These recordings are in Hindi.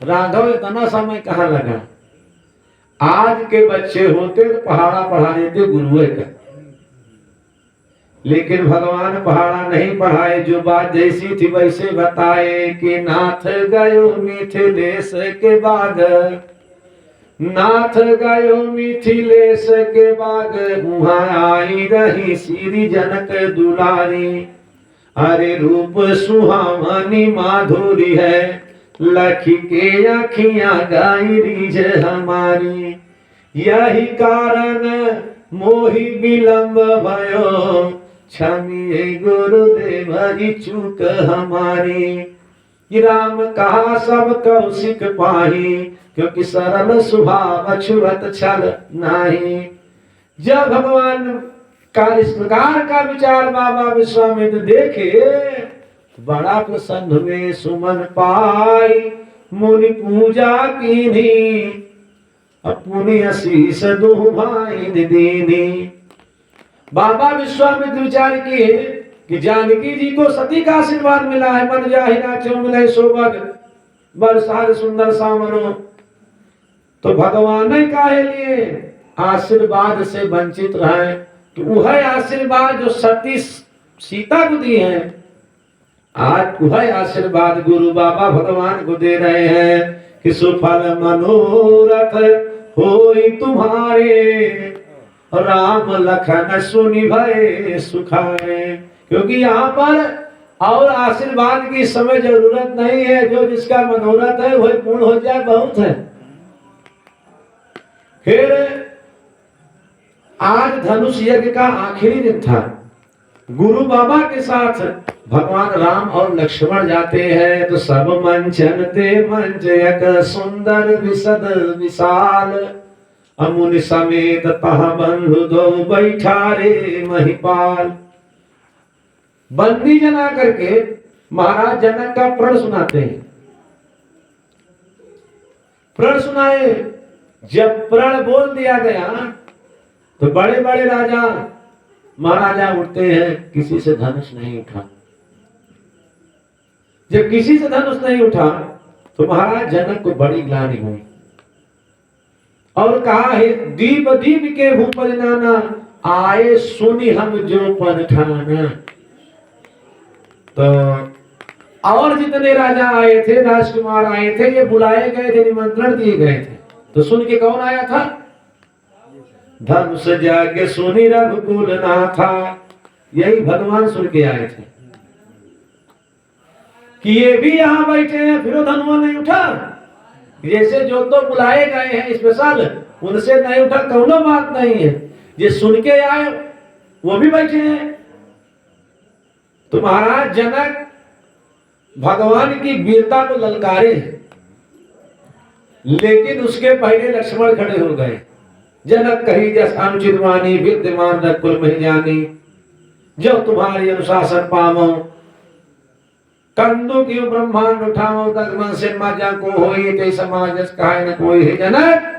राघव इतना समय कहाँ लगा। आज के बच्चे होते तो पहाड़ा पढ़ा देते गुरुए का, लेकिन भगवान पहाड़ा नहीं पढ़ाए। जो बात जैसी थी वैसे बताए कि नाथ गयो मिथिलेश के बाग, नाथ गयो मिथिलेश के बाग, वहाँ आई रही श्री जनक दुलारी। अरे रूप सुहावनी माधुरी है, लखी के अखियां गाई रीझ हमारी। यही कारण मोहि विलंब भयो, क्षमिए गुरुदेव चूक हमारी। राम कहा सब कौशिक पाही, क्योंकि सरल स्वभाव छुअत छल नाही। जब भगवान का इस प्रकार का विचार बाबा विश्वामित्र देखे तो बड़ा प्रसन्न हुए। सुमन पाई मुनि पूजा कीनी, अपनी आशीष दो भाई दीनी। बाबा विश्वामित्र विचार किए कि जानकी जी को सती का आशीर्वाद मिला है, मन जाहि नाचो मिले सोबग, बरसात सुंदर सामनो। तो भगवान ने काहे लिए आशीर्वाद से वंचित रहे, तो वह आशीर्वाद जो सती सीता को दी है, आज वह आशीर्वाद गुरु बाबा भगवान को दे रहे हैं कि सुफल मनोरथ होई तुम्हारे, राम लखन सुनि भय सुखाए। क्योंकि यहाँ पर और आशीर्वाद की समय जरूरत नहीं है, जो जिसका मनोरथ है वही पूर्ण हो जाए बहुत है। फिर आज धनुष यज्ञ का आखिरी दिन था। गुरु बाबा के साथ भगवान राम और लक्ष्मण जाते हैं, तो सब मंचन ते मंच एक सुंदर विशद विशाल, अमुनि समेत तह बंधु दो बैठा रे महिपाल। बंदी जना करके महाराज जनक का प्रण सुनाते हैं। प्रण सुनाए, जब प्रण बोल दिया गया तो बड़े बड़े राजा महाराजा उठते हैं, किसी से धनुष नहीं उठा। जब किसी से धनुष नहीं उठा तो महाराज जनक को बड़ी ग्लानि हुई और कहा है दीप दीप के भूपल नाना, आए सुनी हम जो पन ठाना। तो और जितने राजा आए थे, राजकुमार आए थे, ये बुलाए गए थे, निमंत्रण दिए गए थे। तो सुन के कौन आया था? धनुष जाके सुनी रघुकुल नाथा, यही भगवान सुन के आए थे कि ये भी यहाँ बैठे हैं, फिर धनुआ नहीं उठा। जैसे जो तो बुलाए गए हैं स्पेशल, उनसे नहीं उठा, कौनो बात नहीं है। ये सुन के आए वो भी बैठे हैं। तो महाराज जनक भगवान की वीरता को ललकारे, लेकिन उसके पहले लक्ष्मण खड़े हो गए। जनक कही जस अनुचित वाणी, विद्यमान रघुकुल में जानी, जो तुम्हारी अनुशासन पावो, कंदु की ब्रह्मांड उठाओ, तगमन से माजा को होई, ते समाज कहे न कोई है। जनक,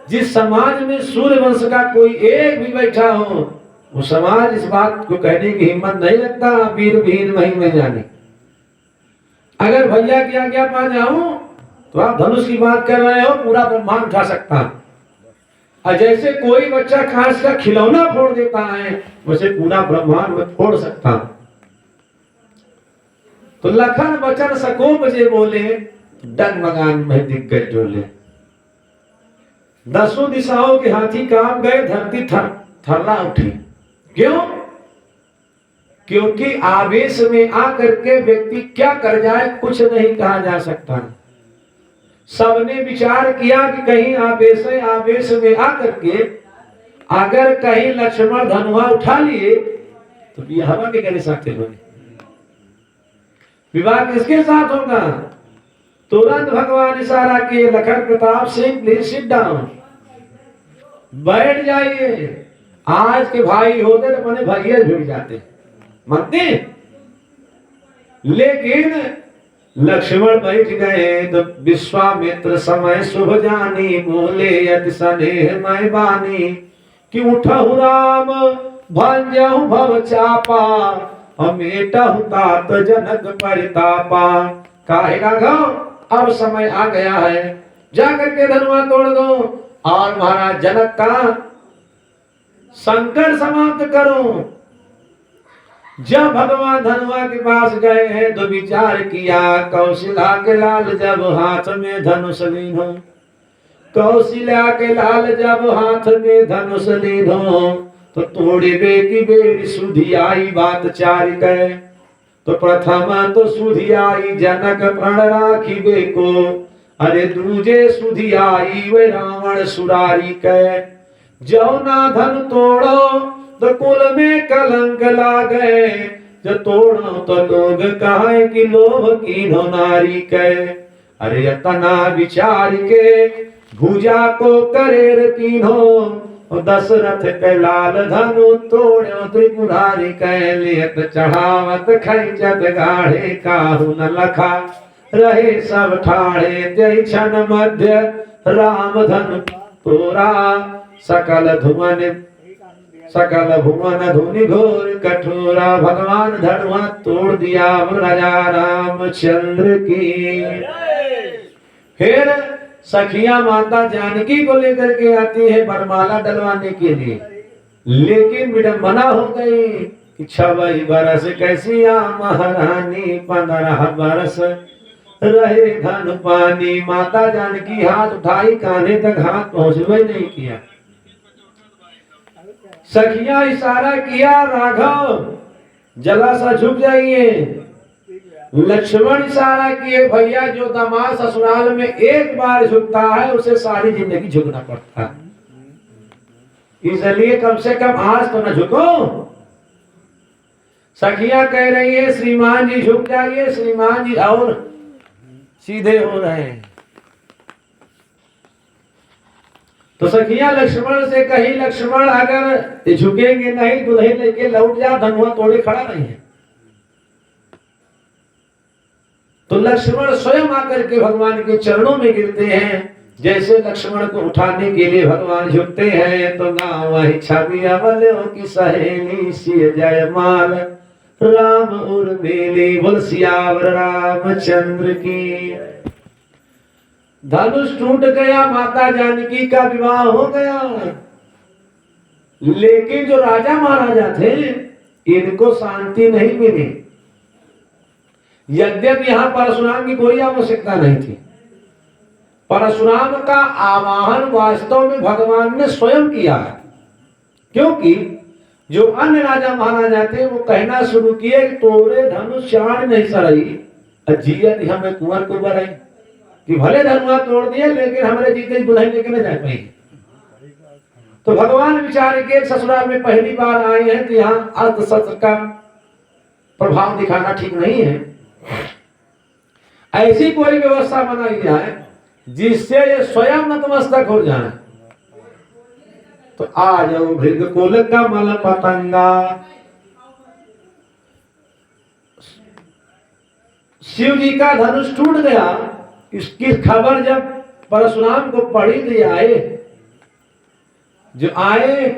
जिस समाज में सूर्य वंश का कोई एक भी बैठा हो, वो समाज इस बात को कहने की हिम्मत नहीं रखता, वीर भीर वहीं में जाने। अगर भैया की आज्ञा पा जाऊं तो आप धनुष की बात कर रहे हो, पूरा ब्रह्मांड उठा सकता। और जैसे कोई बच्चा खास का खिलौना फोड़ देता है, वैसे पूरा ब्रह्मांड में फोड़ सकता। तो लखन वचन सकोप जे बोले, डगमगान में दिग्गज डोले। दसों दिशाओं के हाथी कांप गए, धरती थर्रा उठी। क्यों? क्योंकि आवेश में आकर के व्यक्ति क्या कर जाए कुछ नहीं कहा जा सकता। सबने विचार किया कि कहीं आवेश में आकर के अगर कहीं लक्ष्मण धनुआ उठा लिए तो विवाह के करे सकते हो। विवाह किसके साथ होगा? तुरंत भगवान इशारा किए, Lakhan Pratap Singh please sit down, बैठ जाइए। आज के भाई होते तो अपने भैया जुड़ जाते, मानते। लेकिन लक्ष्मण बैठ गए तो विश्वामित्र समय शुभ जानी, बोले यति स्नेह मैं बानी, कि उठहु राम भंजहु भव चापा, अमेटहु तात जनक परितापा। काहे राघव, अब समय आ गया है, जाकर के धनुआ तोड़ दो और महाराज जनक का संकट समाप्त करो। जब भगवान धनुआ के पास गए हैं तो विचार किया, कौशल्या के लाल जब हाथ में धनुष लीन हो, कौशल्या के लाल जब हाथ में धनुष लीन हो, तो तोड़बे की बेर सुधी आई बात चार कहे। तो प्रथम तो सुधी आई जनक प्रण राखी बेको, अरे दूजे सुधी आई वे रावण सुरारी कहे। जो ना धन तोड़ो तो कुल में कलंक लागे, जो तोड़ो तो लोग कहे कि लोभ कीन्हो नारी कहे। अरे अतना विचार के भुजा को करेर कीन्हो, दशरथ के लाल धनु तोड़ो त्रिपुरारी कहे। लेत चढ़ावत खैचत गाढ़े काहू न लखा, रहे सब ठाड़े जय क्षण मध्य राम धनु तोरा। सकल भुवन धुनि घोर कठोरा, भगवान धनुआ तोड़ दिया राजा रामचंद्र की। फिर सखिया माता जानकी को लेकर के आती है वरमाला डलवाने के लिए, लेकिन विडंबना हो गई कि 26 बरस कैसिया महारानी, 15 बरस रहे धन पानी। माता जानकी हाथ उठाई, कान्हे तक हाथ पहुंचवे नहीं किया। सखिया इशारा किया, राघव जला सा झुक जाइए। लक्ष्मण इशारा किए, भैया जो दामाद ससुराल में एक बार झुकता है उसे सारी जिंदगी झुकना पड़ता है, इसलिए कम से कम आज तो न झुको। सखिया कह रही है श्रीमान जी झुक जाइए, श्रीमान जी और सीधे हो रहे हैं। तो सखिया लक्ष्मण से कही, लक्ष्मण अगर झुकेंगे नहीं दुल्हन लेके लौट जा, धनुआ तोड़े खड़ा नहीं है। तो लक्ष्मण स्वयं आकर के भगवान के चरणों में गिरते हैं। जैसे लक्ष्मण को उठाने के लिए भगवान झुकते हैं तो गाँव वही छवि अमल्यों की सहेली सिय जयमाल, राम उर्मिली बोल सियावर रामचंद्र की। धनुष टूट गया, माता जानकी का विवाह हो गया। लेकिन जो राजा महाराजा थे इनको शांति नहीं मिली। यद्यपि यहाँ परशुराम की कोई आवश्यकता नहीं थी, परशुराम का आवाहन वास्तव में भगवान ने स्वयं किया है। क्योंकि जो अन्य राजा महाराजा थे वो कहना शुरू किए कि तोरे धनुष चाण नहीं सरई, जियत हमें कुंवर को बरई, कि भले धनुआ तोड़ दिए लेकिन हमारे जीते दुल्हन लेके न जा पाई। तो भगवान विचार के ससुराल में पहली बार आए हैं तो यहाँ अर्धशस्त्र का प्रभाव दिखाना ठीक नहीं है। ऐसी कोई व्यवस्था बनाई जाए जिससे ये स्वयं नतमस्तक हो जाए। तो आ जाओ भृग कुल कमल पतंगा, शिव जी का धनुष टूट गया। इसकी खबर जब परशुराम को पड़ी थी, जो आए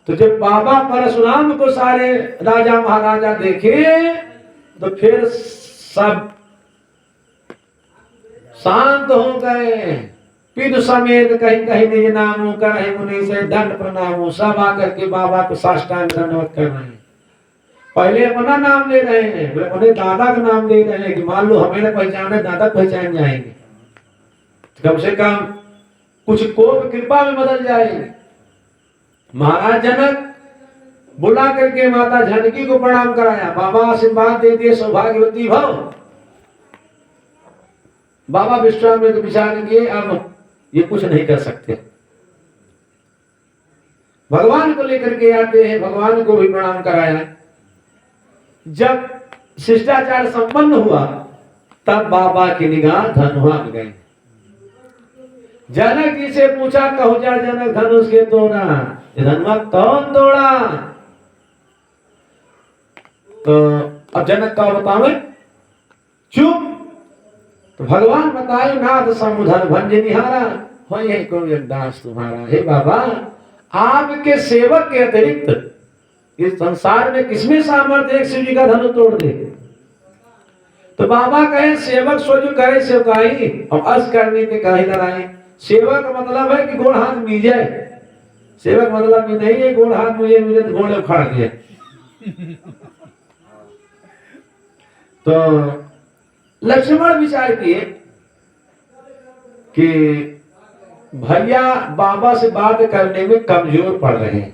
तो जब बाबा परशुराम को सारे राजा महाराजा देखे तो फिर सब शांत हो गए। पितु समेत कहीं कहीं निज नामो करे मुनि से दंड प्रणामो, सब आकर के बाबा को साष्टांग दंडवत कर रहे हैं। पहले अपना नाम ले रहे हैं, अपने दादा का नाम ले रहे हैं कि मान लो हमें न पहचाने दादा पहचान जाएंगे, कम से कम कुछ कोप कृपा में बदल जाएगी। महाराज जनक बुला करके माता जानकी को प्रणाम कराया, बाबा आशीर्वाद दे दिए सौभाग्यवती भव। बाबा विश्वामित्र विचार किए अब ये कुछ नहीं कर सकते, भगवान को लेकर के आते हैं, भगवान को भी प्रणाम कराया। जब शिष्टाचार संपन्न हुआ तब बाबा की निगाह धनुआ में गई। जनक जी से पूछा, कहो जा जनक धनुष के तोड़ा, धनुआ कौन तोड़ा? तो अब जनक का बतावे, चुप। तो भगवान बताए, नाथ समुधर भंज निहारा, हो यही कोई दास तुम्हारा। हे बाबा, आपके सेवक के अतिरिक्त इस संसार में किसमें सामर्थ्य एक शिव जी का धनुष तोड़ दे? तो बाबा कहे सेवक सो जो कहे सेवकाई और अस करने के कहे लड़ाई। सेवक मतलब है कि गोड़ हाथ मिल जाए, सेवक मतलब कि नहीं है गोड़ हाथ मुझे मिले तो घोड़े उखाड़ दिए। तो लक्ष्मण विचार किए कि भैया बाबा से बात करने में कमजोर पड़ रहे हैं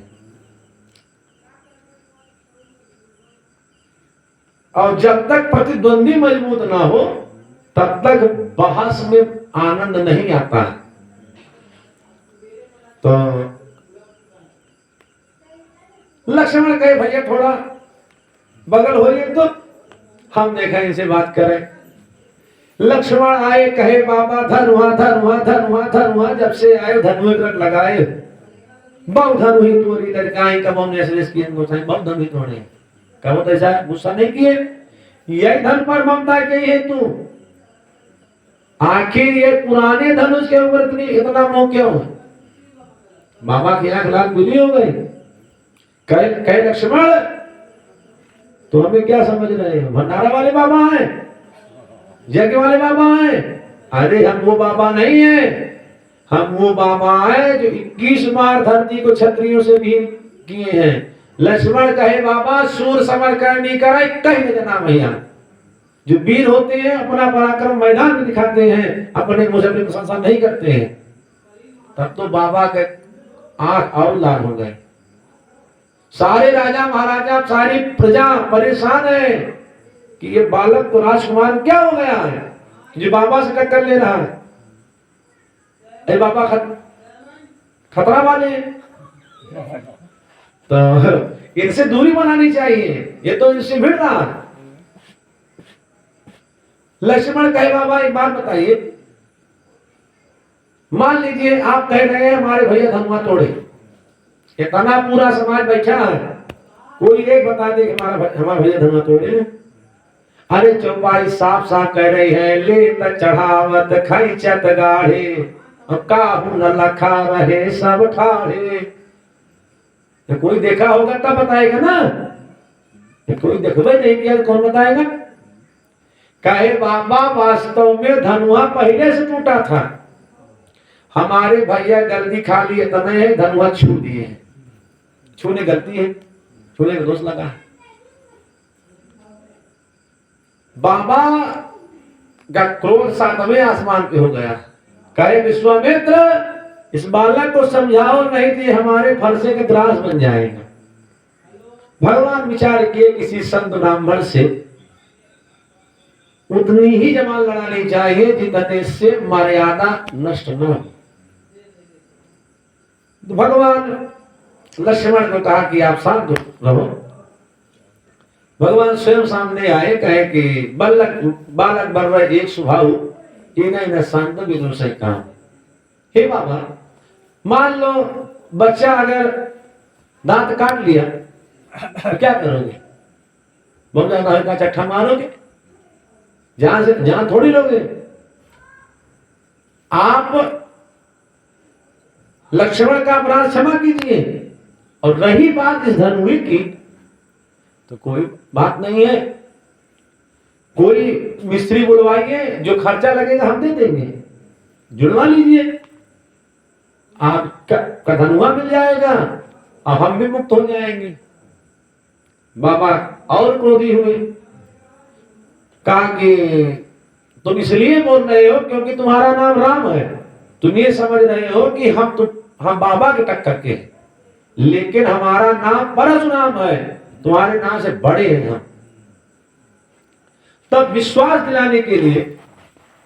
और जब तक प्रतिद्वंदी मजबूत ना हो तब तक बहस में आनंद नहीं आता है। तो लक्ष्मण कहे भैया थोड़ा बगल होइए तो हम देखें इनसे बात करें। लक्ष्मण आए कहे बाबा धनुआ धनुआ धनुआ धनुआ, जब से आए धनुए रख लगाए बहु धनु ही तोरी लड़काई कब हमने ऐसे किए गोसाई बहुत धनु ही तोड़े कहो तो ऐसा गुस्सा नहीं किए, यही धन पर ममता के है तू, आखिर ये पुराने धनुष के ऊपर इतना मोह क्यों है। बाबा की आंख लाल पीली हो गई। कहे लक्ष्मण तो हमें क्या समझ रहे हो, भंडारा वाले बाबा हैं, यज्ञ वाले बाबा हैं? अरे हम वो बाबा नहीं है, हम वो बाबा हैं जो 21 बार धरती को क्षत्रियों से भी किए हैं। लक्ष्मण कहे बाबा सूर समर करनी करे कहीं न नाम भैया, जो वीर होते हैं अपना पराक्रम मैदान में दिखाते हैं, अपने मुझे अपनी प्रशंसा नहीं करते हैं। तब तो बाबा के आंख और लाल हो गए। सारे राजा महाराजा सारी प्रजा परेशान है कि ये बालक तो राजकुमार क्या हो गया है जो बाबा से टक्कर ले रहा है। अरे बाबा खतरा वाले हैं, तो इनसे दूरी बनानी चाहिए, ये तो इनसे भिड़ रहा है। लक्ष्मण कहे बाबा एक बात बताइए, मान लीजिए आप कह रहे हैं हमारे भैया धनुआ तोड़े, इतना पूरा समाज बैठा है, कोई एक बता दे कि हमारा भैया धनुआ तोड़े। अरे चौपाई साफ साफ कह रही है ले त चढ़ावत खैचत गाढ़े काहू न लखा रहे सब ठाढ़े। तो कोई देखा होगा तब बताएगा ना, कोई देखबे नहीं किया कौन बताएगा। कहे बाबा वास्तव में धनुआ पहले से टूटा था, हमारे भैया गलती खा लिए तने है धनुआ छू दिए, छूने गलती है, छूने का दोष लगा। बाबा का क्रोध 7वें आसमान पे हो गया। कहे विश्वामित्र इस बालक को समझाओ नहीं तो हमारे फरसे के त्रास बन जाएगा। भगवान विचार किए किसी संत ब्राह्मण से उतनी ही जमाल लड़ानी चाहिए जितने से मर्यादा नष्ट न हो। तो भगवान लक्ष्मण को कहा कि आप शांत रहो। भगवान स्वयं सामने आए, कहे कि बालक बर्वर एक स्वभाव इन्हें शांत विदुर से कहा। हे बाबा मान लो बच्चा अगर दांत काट लिया तो क्या करोगे, बहुत ज्यादा हल्का चट्टा मारोगे, जान से जान थोड़ी लोगे। आप लक्ष्मण का अपराध क्षमा कीजिए, और रही बात इस धनुई की तो कोई बात नहीं है, कोई मिस्त्री बुलवाइए, जो खर्चा लगेगा हम दे देंगे, जुड़वा लीजिए, आपका धनुआ मिल जाएगा और हम भी मुक्त हो जाएंगे। बाबा और क्रोधी हुए, कहा कि तुम इसलिए बोल रहे हो क्योंकि तुम्हारा नाम राम है, तुम ये समझ रहे हो कि हम बाबा के टक्कर के, लेकिन हमारा नाम परशुराम है, तुम्हारे नाम से बड़े हैं हम। तब विश्वास दिलाने के लिए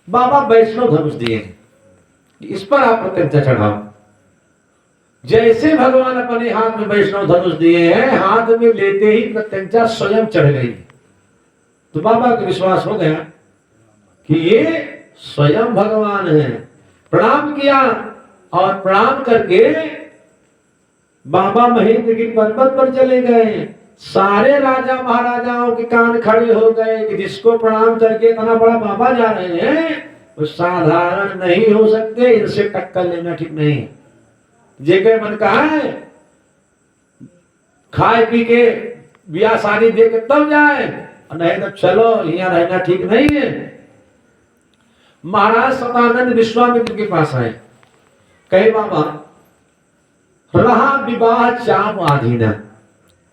बाबा वैष्णव धनुष दिए, इस पर आप प्रत्यंचा चढ़ाओ। जैसे भगवान अपने हाथ में वैष्णव धनुष दिए हैं, हाथ में लेते ही प्रत्यंचा स्वयं चढ़ गई। तो बाबा को विश्वास हो गया कि ये स्वयं भगवान है। प्रणाम किया और प्रणाम करके बाबा महेंद्र की पर्वत पर चले गए। सारे राजा महाराजाओं के कान खड़े हो गए कि जिसको प्रणाम करके इतना बड़ा बाबा जा रहे हैं वो साधारण नहीं हो सकते, इनसे टक्कर लेना ठीक नहीं। जेके मन कहा है खाए पी के ब्याह शादी दे के तब जाए, नहीं तो चलो यहाँ रहना ठीक नहीं है। महाराज सदानंद विश्वामित्र के पास आए, कहे बाबा रहा विवाह चाप आधीन,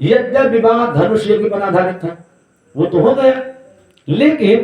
यद्य विवाह धनुष के पर आधारित था वो तो हो गया, लेकिन